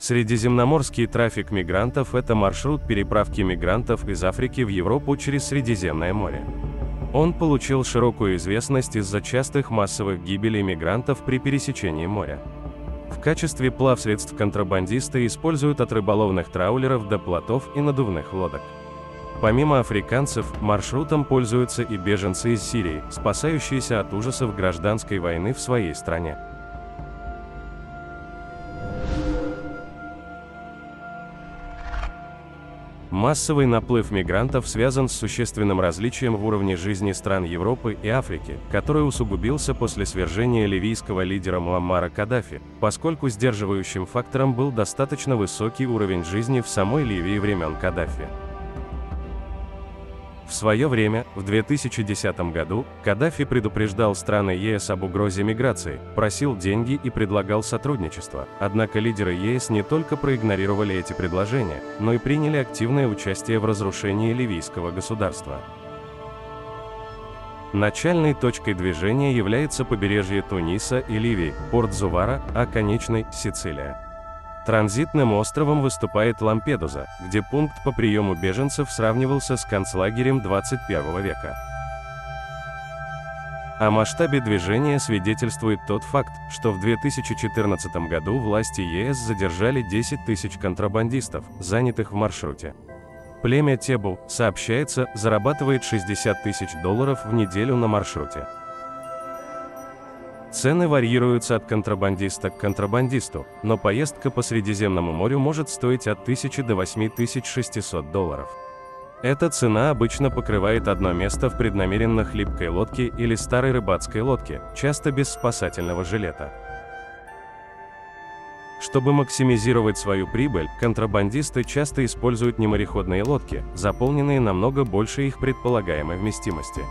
Средиземноморский трафик мигрантов – это маршрут переправки мигрантов из Африки в Европу через Средиземное море. Он получил широкую известность из-за частых массовых гибелей мигрантов при пересечении моря. В качестве плавсредств контрабандисты используют от рыболовных траулеров до плотов и надувных лодок. Помимо африканцев, маршрутом пользуются и беженцы из Сирии, спасающиеся от ужасов гражданской войны в своей стране. Массовый наплыв мигрантов связан с существенным различием в уровне жизни стран Европы и Африки, который усугубился после свержения ливийского лидера Муаммара Каддафи, поскольку сдерживающим фактором был достаточно высокий уровень жизни в самой Ливии времен Каддафи. В свое время, в 2010 году, Каддафи предупреждал страны ЕС об угрозе миграции, просил деньги и предлагал сотрудничество, однако лидеры ЕС не только проигнорировали эти предложения, но и приняли активное участие в разрушении ливийского государства. Начальной точкой движения является побережье Туниса и Ливии, порт Зувара, а конечной – Сицилия. Транзитным островом выступает Лампедуза, где пункт по приему беженцев сравнивался с концлагерем 21 века. О масштабе движения свидетельствует тот факт, что в 2014 году власти ЕС задержали 10 тысяч контрабандистов, занятых в маршруте. Племя Тебу, сообщается, зарабатывает $60 тысяч в неделю на маршруте. Цены варьируются от контрабандиста к контрабандисту, но поездка по Средиземному морю может стоить от $1000 до $8600. Эта цена обычно покрывает одно место в преднамеренно хлипкой лодке или старой рыбацкой лодке, часто без спасательного жилета. Чтобы максимизировать свою прибыль, контрабандисты часто используют немореходные лодки, заполненные намного больше их предполагаемой вместимости.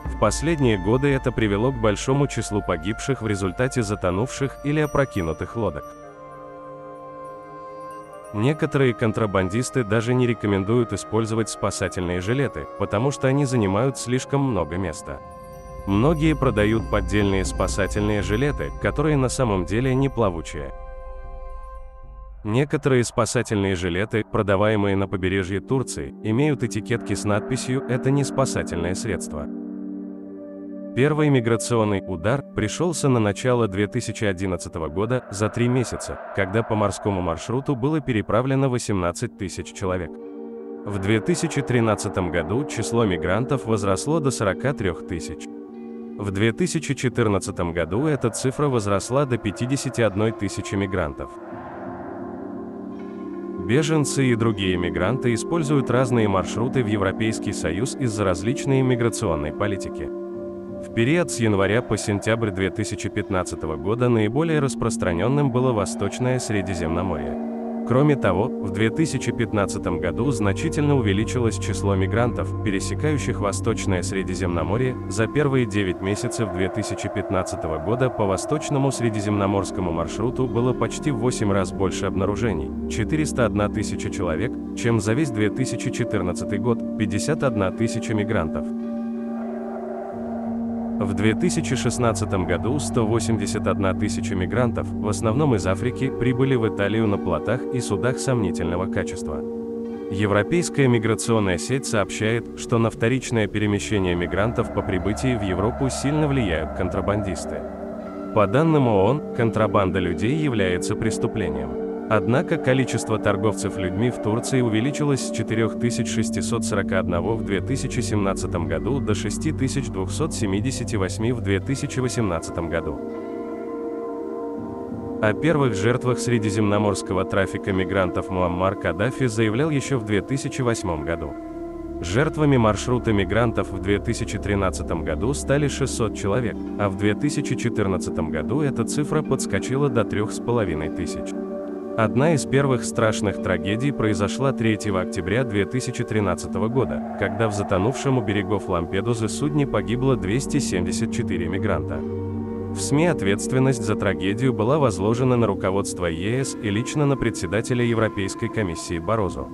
В последние годы это привело к большому числу погибших в результате затонувших или опрокинутых лодок. Некоторые контрабандисты даже не рекомендуют использовать спасательные жилеты, потому что они занимают слишком много места. Многие продают поддельные спасательные жилеты, которые на самом деле не плавучие. Некоторые спасательные жилеты, продаваемые на побережье Турции, имеют этикетки с надписью «Это не спасательное средство». Первый миграционный удар пришелся на начало 2011 года, за 3 месяца, когда по морскому маршруту было переправлено 18 тысяч человек. В 2013 году число мигрантов возросло до 43 тысяч. В 2014 году эта цифра возросла до 51 тысячи мигрантов. Беженцы и другие мигранты используют разные маршруты в Европейский Союз из-за различной миграционной политики. В период с января по сентябрь 2015 года наиболее распространенным было Восточное Средиземноморье. Кроме того, в 2015 году значительно увеличилось число мигрантов, пересекающих Восточное Средиземноморье. За первые 9 месяцев 2015 года по Восточному Средиземноморскому маршруту было почти в 8 раз больше обнаружений – 401 тысяча человек, чем за весь 2014 год – 51 тысяча мигрантов. В 2016 году 181 тысяча мигрантов, в основном из Африки, прибыли в Италию на плотах и судах сомнительного качества. Европейская миграционная сеть сообщает, что на вторичное перемещение мигрантов по прибытии в Европу сильно влияют контрабандисты. По данным ООН, контрабанда людей является преступлением. Однако количество торговцев людьми в Турции увеличилось с 4641 в 2017 году до 6278 в 2018 году. О первых жертвах средиземноморского трафика мигрантов Муаммар Каддафи заявлял еще в 2008 году. Жертвами маршрута мигрантов в 2013 году стали 600 человек, а в 2014 году эта цифра подскочила до 3500. Одна из первых страшных трагедий произошла 3 октября 2013 года, когда в затонувшем у берегов Лампедузы судне погибло 274 мигранта. В СМИ ответственность за трагедию была возложена на руководство ЕС и лично на председателя Европейской комиссии Барозу.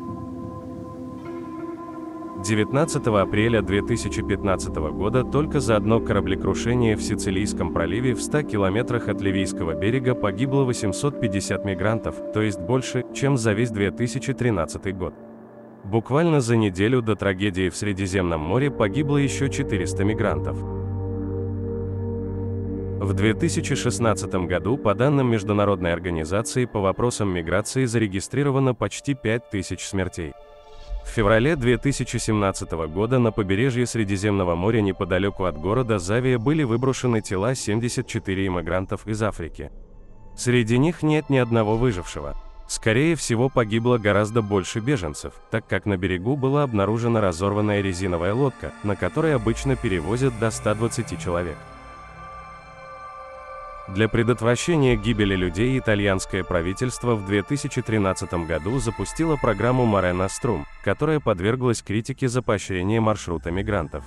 19 апреля 2015 года только за одно кораблекрушение в Сицилийском проливе в 100 километрах от Ливийского берега погибло 850 мигрантов, то есть больше, чем за весь 2013 год. Буквально за неделю до трагедии в Средиземном море погибло еще 400 мигрантов. В 2016 году, по данным Международной организации по вопросам миграции, зарегистрировано почти 5000 смертей. В феврале 2017 года на побережье Средиземного моря неподалеку от города Завия были выброшены тела 74 иммигрантов из Африки. Среди них нет ни одного выжившего. Скорее всего, погибло гораздо больше беженцев, так как на берегу была обнаружена разорванная резиновая лодка, на которой обычно перевозят до 120 человек. Для предотвращения гибели людей итальянское правительство в 2013 году запустило программу Mare Nostrum, которая подверглась критике за поощрение маршрута мигрантов.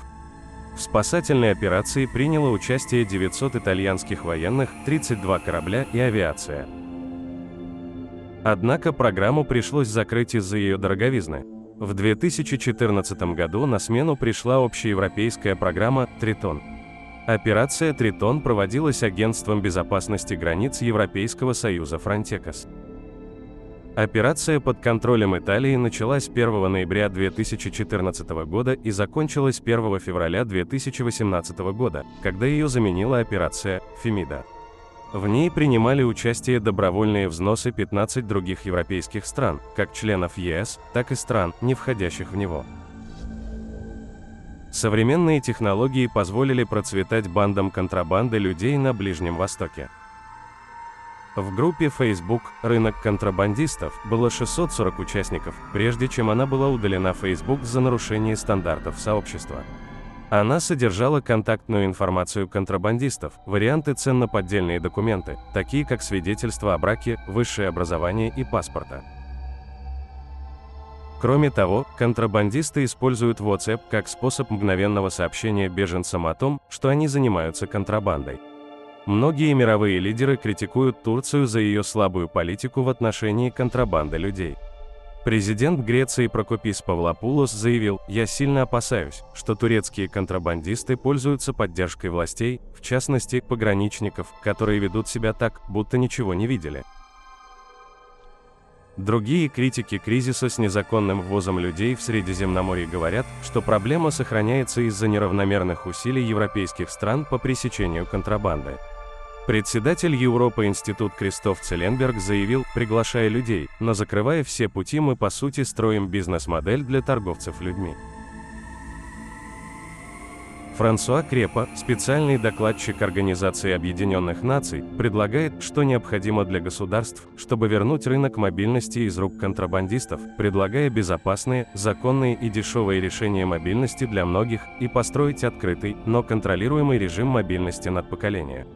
В спасательной операции приняло участие 900 итальянских военных, 32 корабля и авиация. Однако программу пришлось закрыть из-за ее дороговизны. В 2014 году на смену пришла общеевропейская программа «Тритон». Операция «Тритон» проводилась Агентством безопасности границ Европейского Союза Frontex. Операция под контролем Италии началась 1 ноября 2014 года и закончилась 1 февраля 2018 года, когда ее заменила операция «Фемида». В ней принимали участие добровольные взносы 15 других европейских стран, как членов ЕС, так и стран, не входящих в него. Современные технологии позволили процветать бандам контрабанды людей на Ближнем Востоке. В группе Facebook «Рынок контрабандистов» было 640 участников, прежде чем она была удалена Facebook за нарушение стандартов сообщества. Она содержала контактную информацию контрабандистов, варианты цен на поддельные документы, такие как свидетельство о браке, высшее образование и паспорта. Кроме того, контрабандисты используют WhatsApp как способ мгновенного сообщения беженцам о том, что они занимаются контрабандой. Многие мировые лидеры критикуют Турцию за ее слабую политику в отношении контрабанды людей. Президент Греции Прокопис Павлопулос заявил: «Я сильно опасаюсь, что турецкие контрабандисты пользуются поддержкой властей, в частности, пограничников, которые ведут себя так, будто ничего не видели». Другие критики кризиса с незаконным ввозом людей в Средиземноморье говорят, что проблема сохраняется из-за неравномерных усилий европейских стран по пресечению контрабанды. Председатель Европы Институт Кристоф Целленберг заявил: «Приглашая людей, но закрывая все пути, мы по сути строим бизнес-модель для торговцев людьми». Франсуа Крепо, специальный докладчик Организации Объединенных Наций, предлагает, что необходимо для государств, чтобы вернуть рынок мобильности из рук контрабандистов, предлагая безопасные, законные и дешевые решения мобильности для многих, и построить открытый, но контролируемый режим мобильности над поколением.